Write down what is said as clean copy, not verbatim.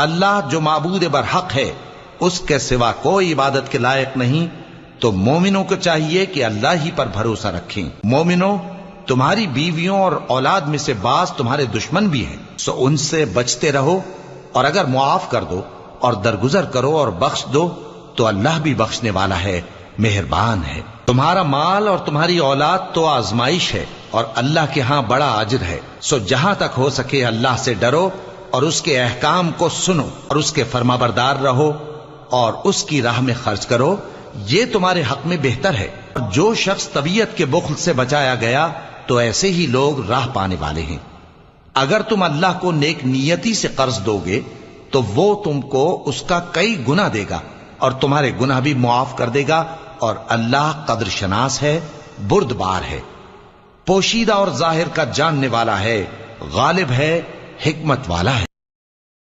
अल्लाह जो माबूद बरहक है, उसके सिवा कोई इबादत के लायक नहीं। तो मोमिनों को चाहिए कि अल्लाह ही पर भरोसा रखें। मोमिनों, तुम्हारी बीवियों और औलाद में से बाज तुम्हारे दुश्मन भी हैं, सो उनसे बचते रहो। और अगर मुआफ कर दो और दरगुजर करो और बख्श दो तो अल्लाह भी बख्शने वाला है, मेहरबान है। तुम्हारा माल और तुम्हारी औलाद तो आजमाइश है और अल्लाह के यहां बड़ा अजर है। सो जहां तक हो सके अल्लाह से डरो और उसके अहकाम को सुनो और उसके फरमाबरदार रहो और उसकी राह में खर्च करो, ये तुम्हारे हक में बेहतर है। और जो शख्स तबीयत के बुख्ल से बचाया गया तो ऐसे ही लोग राह पाने वाले हैं। अगर तुम अल्लाह को नेक नियति से कर्ज दोगे तो वो तुमको उसका कई गुना देगा और तुम्हारे गुनाह भी मुआफ कर देगा। और अल्लाह कद्र शनास है, बुर्दबार है, पोशीदा और जाहिर का जानने वाला है, गालिब है, हिकमत वाला है।